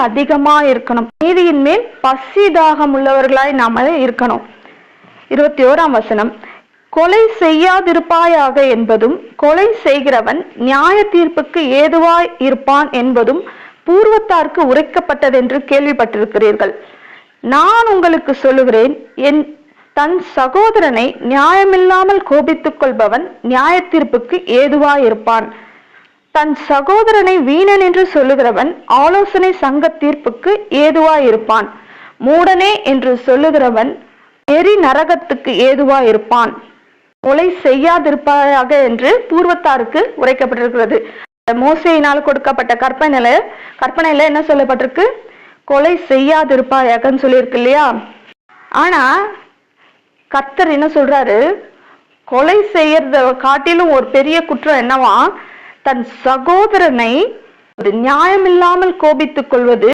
அதிகமா இருக்கணும். நீதியின் மேல் பசி தாகம் உள்ளவர்களாய் நாம இருக்கணும். 21ஆம் வசனம், கொலை செய்யாதிருப்பாயாக என்பதும் கொலை செய்கிறவன் நியாய தீர்ப்புக்கு ஏதுவாய் இருப்பான் என்பதும் பூர்வத்தாருக்கு உரைக்கப்பட்டதென்று கேள்விப்பட்டிருக்கிறீர்கள். நான் உங்களுக்கு சொல்லுகிறேன், தன் சகோதரனை நியாயமில்லாமல் கோபித்துக் கொள்பவன் நியாய தீர்ப்புக்கு ஏதுவாய் இருப்பான். தன் சகோதரனை வீணன் என்று சொல்லுகிறவன் ஆலோசனை சங்க தீர்ப்புக்கு ஏதுவாய் இருப்பான். மூடனே என்று சொல்லுகிறவன் எரி நரகத்துக்கு ஏதுவாய் இருப்பான். கொலை செய்யாதிருப்பாயாக என்று பூர்வத்தாருக்கு உரைக்கப்பட்டிருக்கிறது. மோசேயினால் கொடுக்கப்பட்ட கற்பனையில என்ன சொல்லப்பட்டிருக்கு? கொலை செய்யாதிருப்பாயாகன்னு சொல்லியிருக்கு இல்லையா? ஆனா கர்த்தர் என்ன சொல்றாரு? கொலை செய்யறத காட்டிலும் ஒரு பெரிய குற்றம் என்னவா? தன் சகோதரனை நியாயமில்லாமல் கோபித்துக் கொள்வது